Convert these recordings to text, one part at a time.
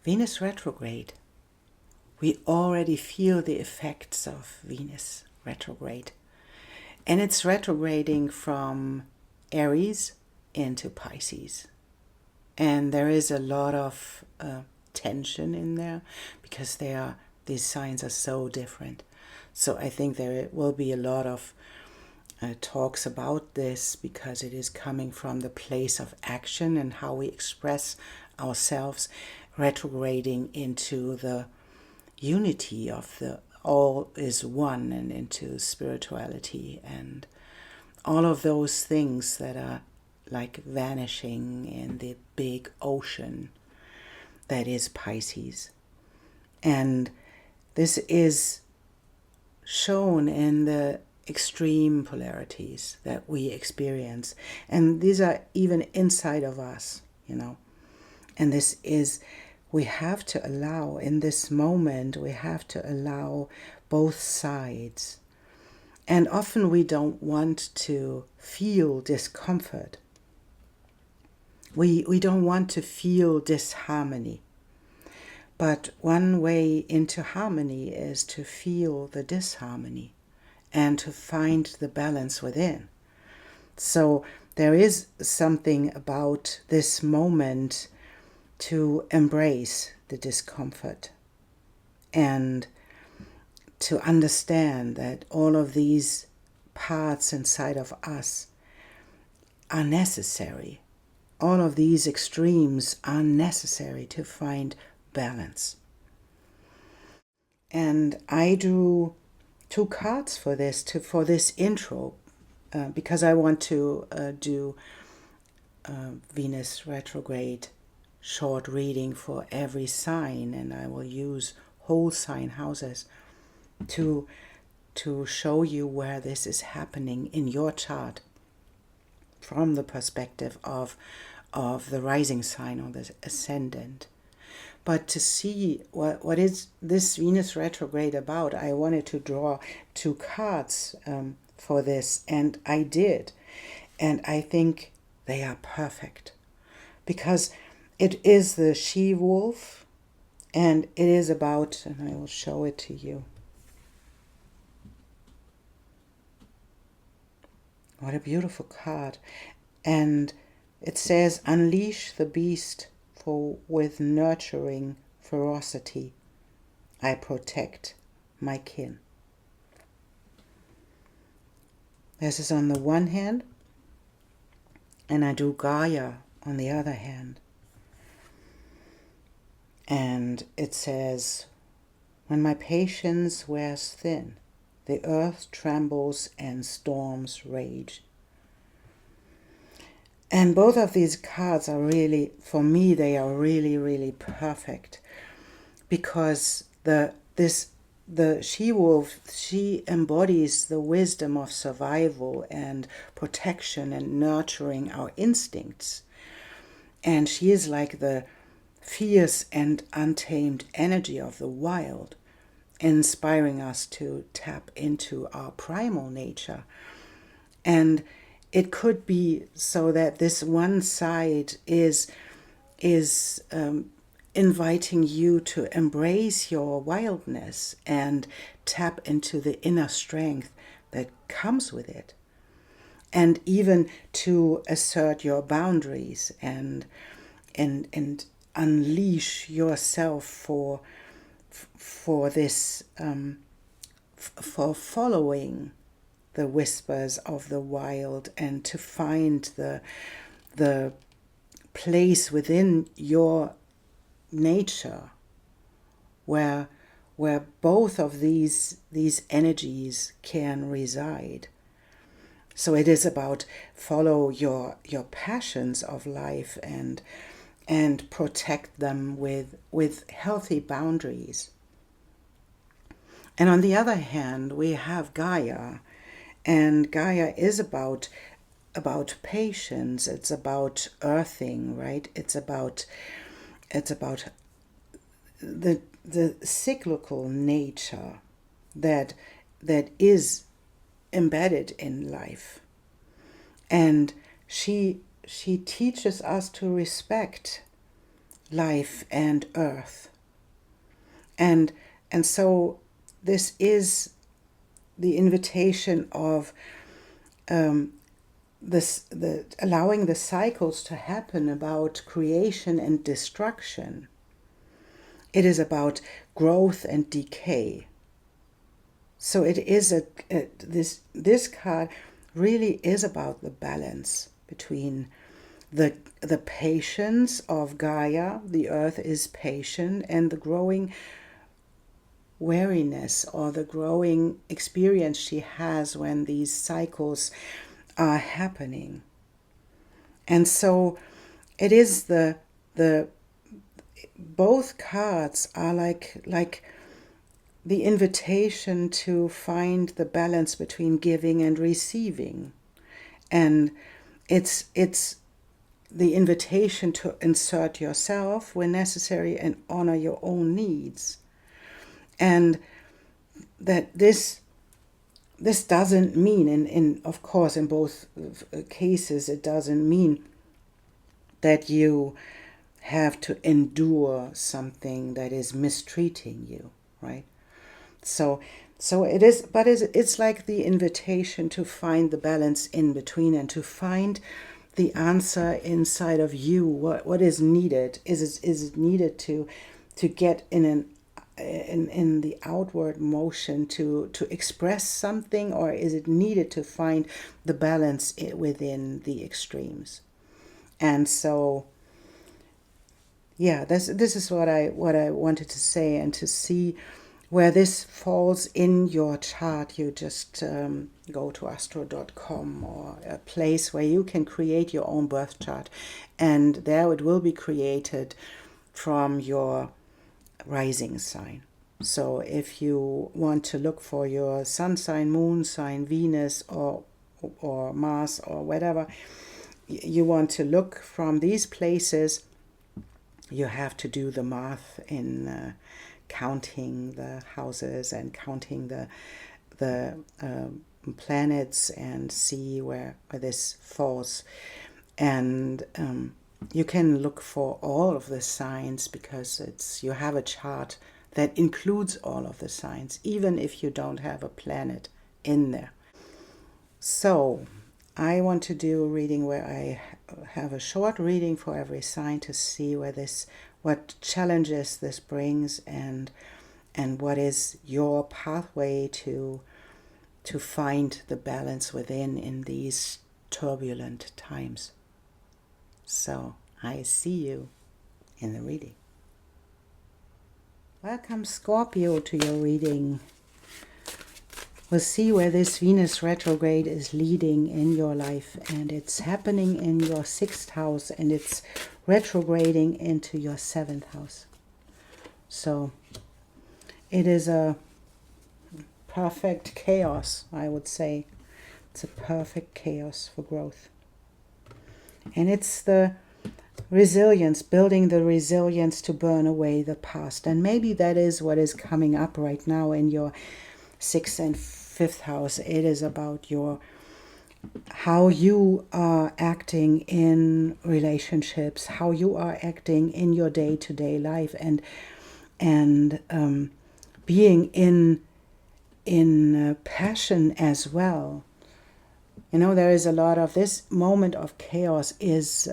Venus retrograde. We already feel the effects of Venus retrograde. And it's retrograding from Aries into Pisces. And there is a lot of tension in there because these signs are so different. So I think there will be a lot of talks about this because it is coming from the place of action and how we express ourselves, retrograding into the unity of the all is one and into spirituality and all of those things that are like vanishing in the big ocean that is Pisces. And this is shown in the extreme polarities that we experience. And these are even inside of us, And this is, we have to allow, in this moment, we have to allow both sides. And often we don't want to feel discomfort. We don't want to feel disharmony. But one way into harmony is to feel the disharmony and to find the balance within. So there is something about this moment to embrace the discomfort and to understand that all of these parts inside of us are necessary. All of these extremes are necessary to find balance. And I drew 2 cards for this intro because I want to do Venus retrograde short reading for every sign, and I will use whole sign houses to show you where this is happening in your chart from the perspective of the rising sign or the ascendant. But to see what is this Venus retrograde about, I wanted to draw 2 cards for this, and I did. And I think they are perfect because it is the she-wolf, and it is about, and I will show it to you. What a beautiful card. And it says, unleash the beast, for with nurturing ferocity I protect my kin. This is on the one hand, and I do Gaia on the other hand. And it says, when my patience wears thin, the earth trembles and storms rage. And both of these cards are really, for me, they are really, really perfect. Because the she-wolf, she embodies the wisdom of survival and protection and nurturing our instincts. And she is like the fierce and untamed energy of the wild, inspiring us to tap into our primal nature. And it could be so that this one side is inviting you to embrace your wildness and tap into the inner strength that comes with it, and even to assert your boundaries and unleash yourself for this for following the whispers of the wild, and to find the place within your nature where both of these energies can reside. So it is about follow your passions of life and protect them with healthy boundaries. And on the other hand, we have Gaia, and Gaia is about patience. It's about earthing, right? It's about the cyclical nature that is embedded in life. And she teaches us to respect life and earth. And so this is the invitation of allowing the cycles to happen about creation and destruction. It is about growth and decay. So it is this card really is about the balance between the patience of Gaia, the earth is patient, and the growing wariness or the growing experience she has when these cycles are happening. And so it is both cards are like the invitation to find the balance between giving and receiving. And it's the invitation to insert yourself when necessary and honor your own needs. And that this doesn't mean, in of course in both cases, it doesn't mean that you have to endure something that is mistreating you, right? So it is, but it's like the invitation to find the balance in between and to find the answer inside of you. What is needed? Is it needed to get in the outward motion to express something, or is it needed to find the balance within the extremes? And so, yeah, this is what I wanted to say. And to see where this falls in your chart, you just go to astro.com or a place where you can create your own birth chart, and there it will be created from your rising sign. So if you want to look for your sun sign, moon sign, Venus or Mars or whatever you want to look from these places, you have to do the math in counting the houses and counting the planets and see where this falls. And you can look for all of the signs, because you have a chart that includes all of the signs, even if you don't have a planet in there. So I want to do a reading where I have a short reading for every sign to see what challenges this brings, and what is your pathway to find the balance within in these turbulent times. So I see you in the reading. Welcome, Scorpio, to your reading. We'll see where this Venus retrograde is leading in your life, and it's happening in your 6th house, and it's retrograding into your 7th house. So it is a perfect chaos, I would say. It's a perfect chaos for growth. And it's the resilience, building the resilience to burn away the past. And maybe that is what is coming up right now in your 6th and 5th house. It is about how you are acting in relationships, how you are acting in your day-to-day life, and being in passion as well. You know, there is a lot of this moment of chaos is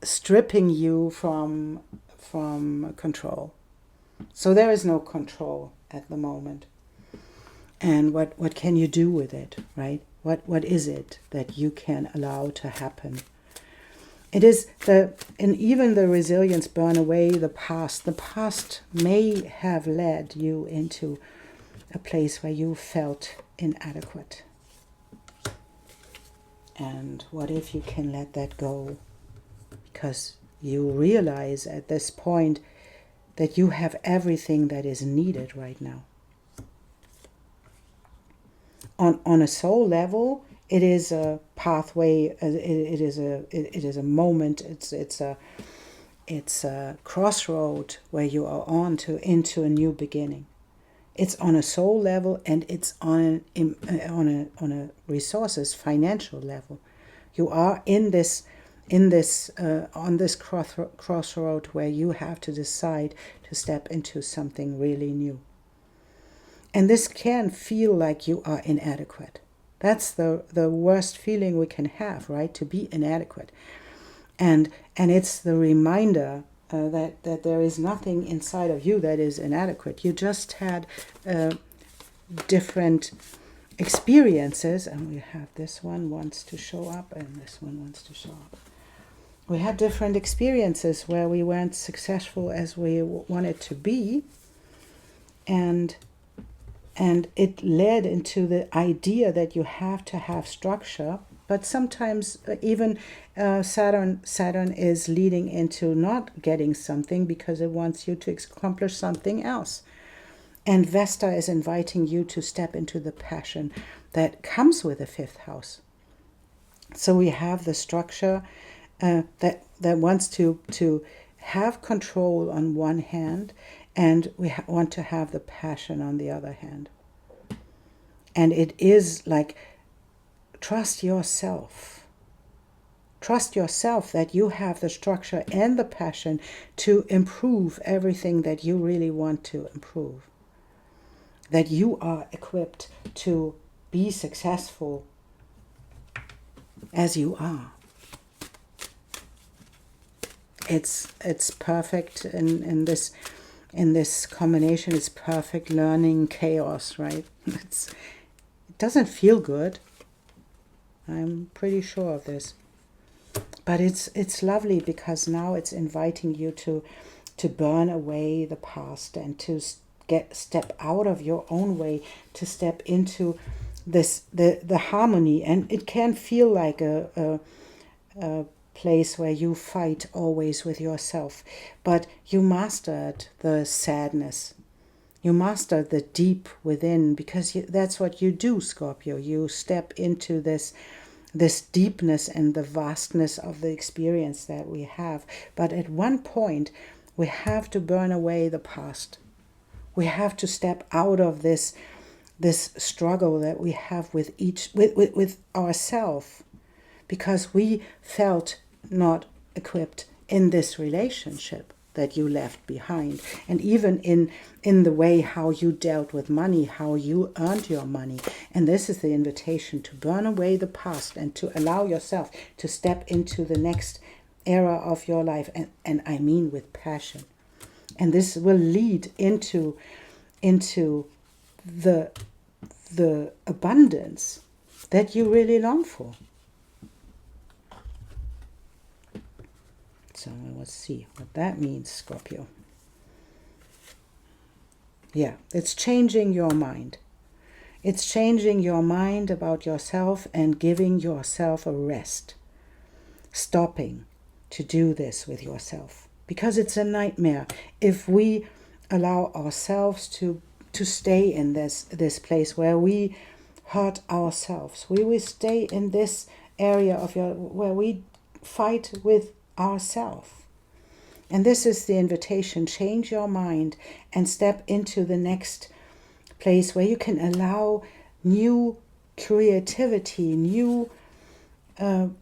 stripping you from control. So there is no control at the moment. And what can you do with it, right? What is it that you can allow to happen? It is and even the resilience, burn away the past. The past may have led you into a place where you felt inadequate. And what if you can let that go? Because you realize at this point that you have everything that is needed right now. On a soul level, it is a pathway. It is a moment. It's a crossroad where you are into a new beginning. It's on a soul level, and it's on a resources financial level. You are in this in this on this crossroad where you have to decide to step into something really new. And this can feel like you are inadequate. That's the worst feeling we can have, right? To be inadequate. And it's the reminder that there is nothing inside of you that is inadequate. You just had different experiences, and we have this one wants to show up and this one wants to show up. We had different experiences where we weren't successful as we wanted to be, and it led into the idea that you have to have structure. But sometimes even Saturn is leading into not getting something because it wants you to accomplish something else. And Vesta is inviting you to step into the passion that comes with the fifth house. So we have the structure that wants to have control on one hand, and we want to have the passion on the other hand. And it is like, trust yourself. Trust yourself that you have the structure and the passion to improve everything that you really want to improve. That you are equipped to be successful as you are. It's perfect in this combination. It's perfect learning chaos, right? It doesn't feel good. I'm pretty sure of this. But it's lovely because now it's inviting you to burn away the past and to step out of your own way, to step into the harmony. And it can feel like a place where you fight always with yourself, but you mastered the sadness. You master the deep within, because that's what you do, Scorpio. You step into this deepness and the vastness of the experience that we have. But at one point, we have to burn away the past. We have to step out of this struggle that we have with ourselves, because we felt not equipped in this relationship that you left behind, and even in the way how you dealt with money, how you earned your money. And this is the invitation to burn away the past and to allow yourself to step into the next era of your life, and I mean with passion. And this will lead into the abundance that you really long for. So let's see what that means, Scorpio. Yeah, it's changing your mind. It's changing your mind about yourself and giving yourself a rest. Stopping to do this with yourself. Because it's a nightmare if we allow ourselves to stay in this place where we hurt ourselves. We will stay in this area of where we fight with ourselves. And this is the invitation. Change your mind and step into the next place where you can allow new creativity, new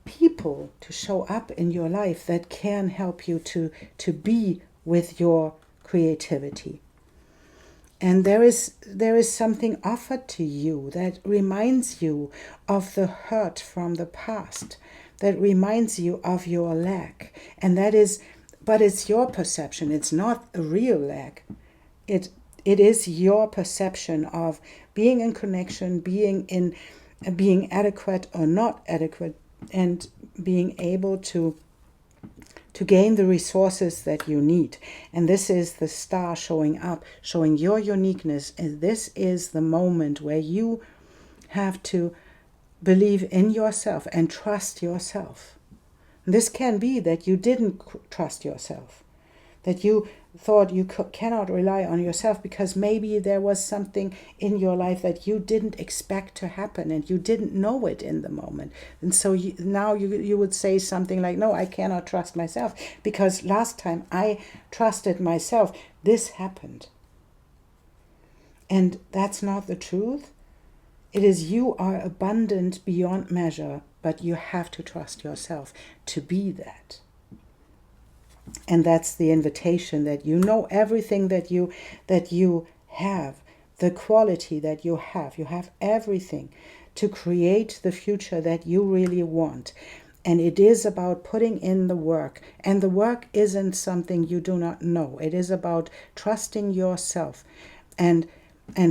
people to show up in your life that can help you to be with your creativity. And there is something offered to you that reminds you of the hurt from the past, that reminds you of your lack. And but it's your perception. It's not a real lack. It is your perception of being in connection, being adequate or not adequate, and being able to gain the resources that you need. And this is the star showing up, showing your uniqueness. And this is the moment where you have to believe in yourself and trust yourself. This can be that you didn't trust yourself, that you thought you cannot rely on yourself because maybe there was something in your life that you didn't expect to happen and you didn't know it in the moment. And so now you would say something like, no, I cannot trust myself because last time I trusted myself, this happened. And that's not the truth. It is you are abundant beyond measure, but you have to trust yourself to be that. And that's the invitation, that you know everything that you have, the quality that you have everything to create the future that you really want. And it is about putting in the work. And the work isn't something you do not know. It is about trusting yourself and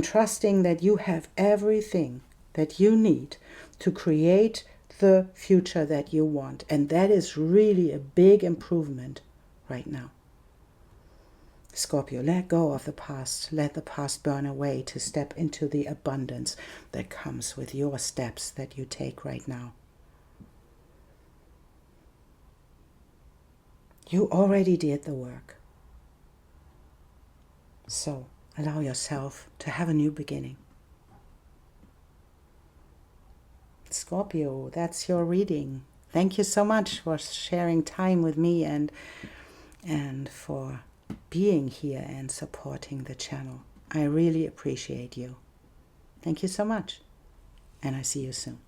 trusting that you have everything that you need to create the future that you want. And that is really a big improvement right now. Scorpio, let go of the past. Let the past burn away to step into the abundance that comes with your steps that you take right now. You already did the work. So allow yourself to have a new beginning. Scorpio, that's your reading. Thank you so much for sharing time with me and for being here and supporting the channel. I really appreciate you. Thank you so much. And I see you soon.